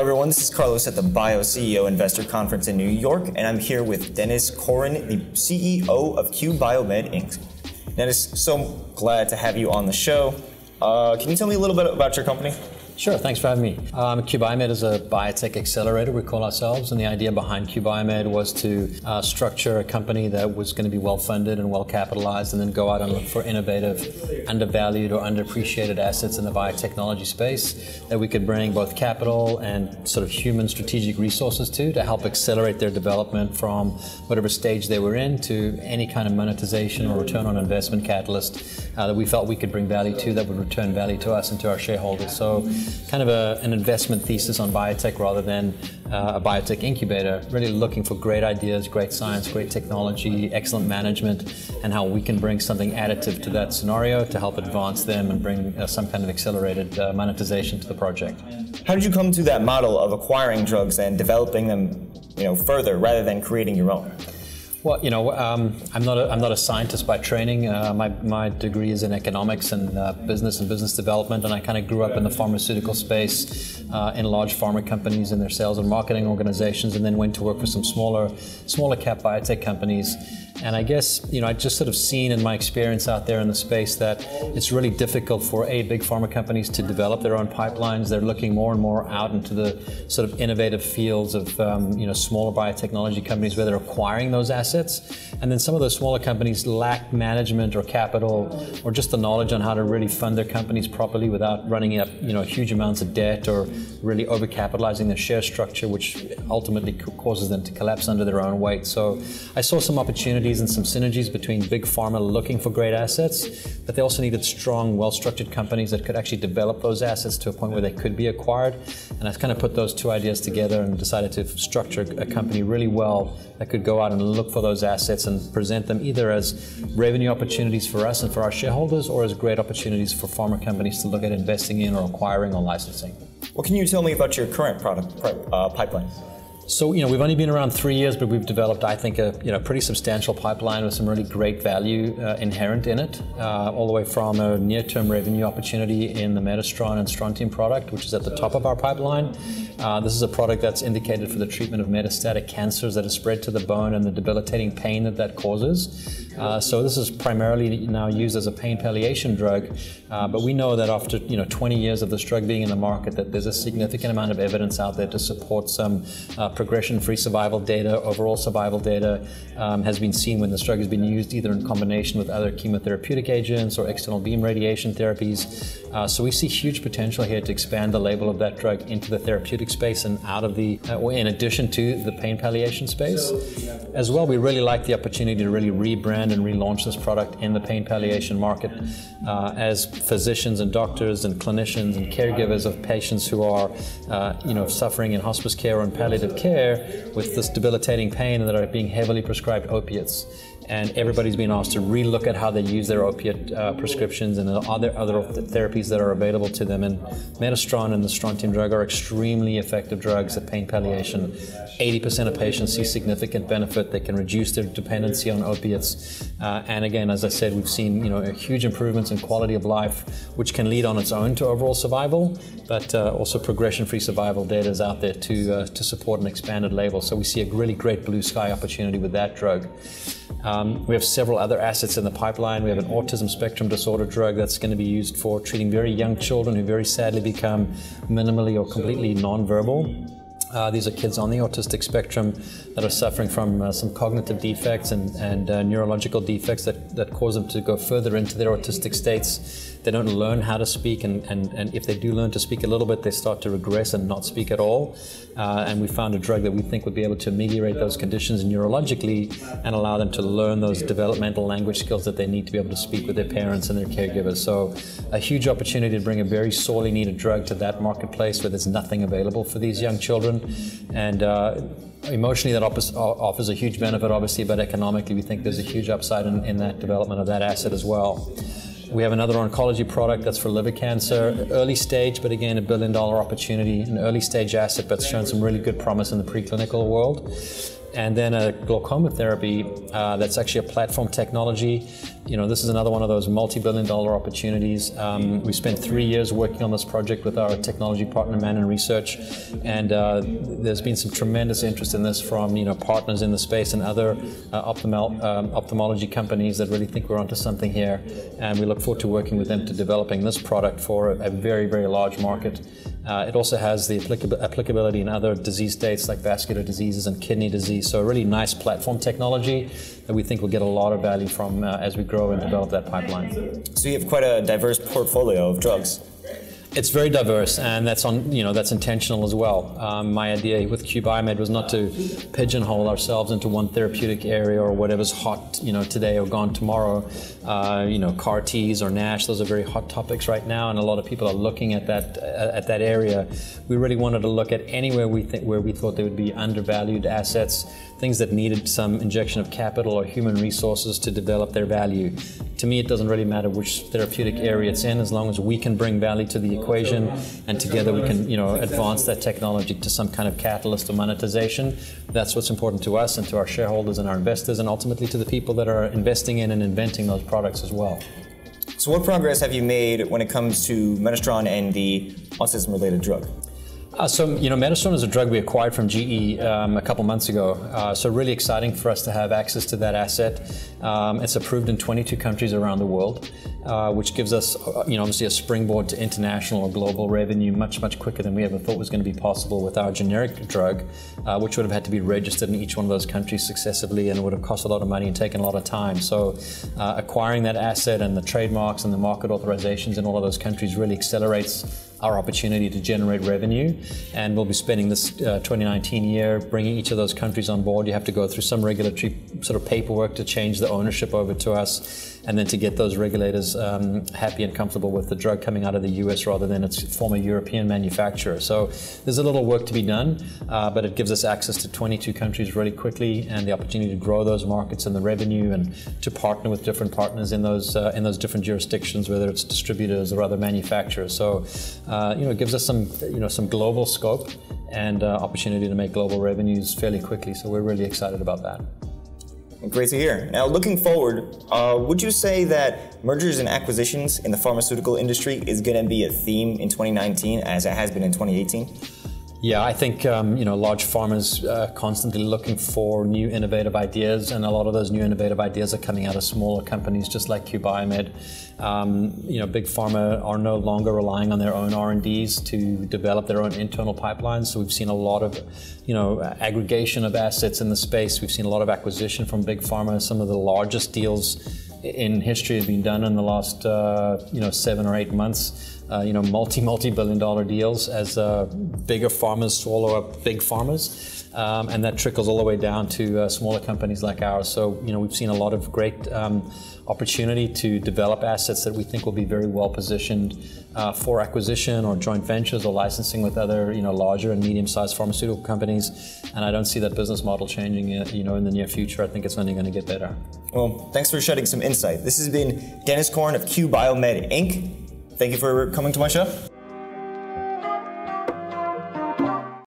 everyone, this is Carlos at the CEO Investor Conference in New York, and I'm here with Denis Corin, the CEO of QBIOMed Inc. Denis, so glad to have you on the show. Can you tell me a little bit about your company? Sure, thanks for having me. QBIOMed is a biotech accelerator, we call ourselves, and the idea behind QBIOMed was to structure a company that was going to be well-funded and well-capitalized and then go out and look for innovative, undervalued or underappreciated assets in the biotechnology space that we could bring both capital and sort of human strategic resources to help accelerate their development from whatever stage they were in to any kind of monetization or return on investment catalyst that we felt we could bring value to that would return value to us and to our shareholders. So kind of an investment thesis on biotech rather than a biotech incubator, really looking for great ideas, great science, great technology, excellent management, and how we can bring something additive to that scenario to help advance them and bring some kind of accelerated monetization to the project. How did you come to that model of acquiring drugs and developing them, further rather than creating your own? Well, I'm not a scientist by training. My degree is in economics and business development, and I kind of grew up in the pharmaceutical space in large pharma companies and their sales and marketing organizations, and then went to work for some smaller cap biotech companies. And I guess, I just sort of seen in my experience out there in the space that it's really difficult for big pharma companies to develop their own pipelines. They're looking more and more out into the sort of innovative fields of, smaller biotechnology companies where they're acquiring those assets. And then some of those smaller companies lack management or capital or just the knowledge on how to really fund their companies properly without running up, huge amounts of debt or really overcapitalizing their share structure, which ultimately causes them to collapse under their own weight. So I saw some opportunities and some synergies between big pharma looking for great assets, but they also needed strong, well-structured companies that could actually develop those assets to a point where they could be acquired. And I kind of put those two ideas together and decided to structure a company really well that could go out and look for those assets and present them either as revenue opportunities for us and for our shareholders or as great opportunities for pharma companies to look at investing in or acquiring or licensing. What can you tell me about your current product pipeline? So, we've only been around 3 years, but we've developed, I think, a pretty substantial pipeline with some really great value inherent in it, all the way from a near-term revenue opportunity in the Metastron and Strontium product, which is at the top of our pipeline. This is a product that's indicated for the treatment of metastatic cancers that is spread to the bone and the debilitating pain that causes. So this is primarily now used as a pain palliation drug, but we know that after 20 years of this drug being in the market, that there's a significant amount of evidence out there to support some progression-free survival data. Overall survival data has been seen when this drug has been used either in combination with other chemotherapeutic agents or external beam radiation therapies. So we see huge potential here to expand the label of that drug into the therapeutic space and out of the, in addition to the pain palliation space. As well, we really like the opportunity to really rebrand and relaunch this product in the pain palliation market as physicians and doctors and clinicians and caregivers of patients who are, suffering in hospice care or in palliative care with this debilitating pain and that are being heavily prescribed opiates. And everybody's been asked to relook at how they use their opiate prescriptions and other therapies that are available to them. And Metastron and the Strontium drug are extremely effective drugs at pain palliation. 80% of patients see significant benefit. They can reduce their dependency on opiates. And again, as I said, we've seen huge improvements in quality of life, which can lead on its own to overall survival, but also progression-free survival data is out there to support an expanded label. So we see a really great blue sky opportunity with that drug. We have several other assets in the pipeline. We have an autism spectrum disorder drug that's going to be used for treating very young children who very sadly become minimally or completely nonverbal. These are kids on the autistic spectrum that are suffering from some cognitive defects and neurological defects that cause them to go further into their autistic states. They don't learn how to speak, and if they do learn to speak a little bit, they start to regress and not speak at all. And we found a drug that we think would be able to ameliorate those conditions neurologically and allow them to learn those developmental language skills that they need to be able to speak with their parents and their caregivers. So a huge opportunity to bring a very sorely needed drug to that marketplace where there's nothing available for these young children. And emotionally that offers a huge benefit, obviously, but economically we think there's a huge upside in that development of that asset as well. We have another oncology product that's for liver cancer, early stage, but again, $1 billion opportunity, an early stage asset that's shown some really good promise in the preclinical world. and then a glaucoma therapy that's actually a platform technology. This is another one of those multi-billion-dollar opportunities. We spent 3 years working on this project with our technology partner, Mann & Research, and there's been some tremendous interest in this from partners in the space and other ophthalmology companies that really think we're onto something here, and we look forward to working with them to developing this product for a very, very large market. It also has the applicability in other disease states like vascular diseases and kidney disease, so a really nice platform technology that we think will get a lot of value from as we grow and develop that pipeline. So you have quite a diverse portfolio of drugs. It's very diverse, and that's intentional as well. My idea with QBIOMed was not to pigeonhole ourselves into one therapeutic area or whatever's hot, today or gone tomorrow. CAR Ts or NASH; those are very hot topics right now, and a lot of people are looking at that area. We really wanted to look at anywhere where we thought there would be undervalued assets, things that needed some injection of capital or human resources to develop their value. To me, it doesn't really matter which therapeutic area it's in, as long as we can bring value to the equation, and together we can, advance that technology to some kind of catalyst or monetization. That's what's important to us and to our shareholders and our investors, and ultimately to the people that are investing in and inventing those products as well. So what progress have you made when it comes to METASTATIC and the autism-related drug? METASTATIC is a drug we acquired from GE a couple months ago. So really exciting for us to have access to that asset. It's approved in 22 countries around the world, which gives us, obviously a springboard to international or global revenue much, much quicker than we ever thought was going to be possible with our generic drug, which would have had to be registered in each one of those countries successively, and it would have cost a lot of money and taken a lot of time. So acquiring that asset and the trademarks and the market authorizations in all of those countries really accelerates our opportunity to generate revenue, and we'll be spending this 2019 year bringing each of those countries on board. You have to go through some regulatory sort of paperwork to change the ownership over to us, and then to get those regulators happy and comfortable with the drug coming out of the US rather than its former European manufacturer. So there's a little work to be done, but it gives us access to 22 countries really quickly, and the opportunity to grow those markets and the revenue, and to partner with different partners in those different jurisdictions, whether it's distributors or other manufacturers. So it gives us some global scope and opportunity to make global revenues fairly quickly. So we're really excited about that. Great to hear. Now, looking forward, would you say that mergers and acquisitions in the pharmaceutical industry is going to be a theme in 2019 as it has been in 2018? Yeah, I think large pharma's constantly looking for new innovative ideas, and a lot of those new innovative ideas are coming out of smaller companies just like QBIOMed. Big pharma are no longer relying on their own R&Ds to develop their own internal pipelines. So we've seen a lot of aggregation of assets in the space. We've seen a lot of acquisition from big pharma. Some of the largest deals in history have been done in the last 7 or 8 months. Multi-billion-dollar deals as bigger pharmas swallow up big pharmas, and that trickles all the way down to smaller companies like ours. So we've seen a lot of great opportunity to develop assets that we think will be very well positioned for acquisition or joint ventures or licensing with other larger and medium-sized pharmaceutical companies. And I don't see that business model changing in the near future. I think it's only going to get better. Well, thanks for shedding some insight. This has been Denis Corin of QBIOMed Inc. Thank you for coming to my show.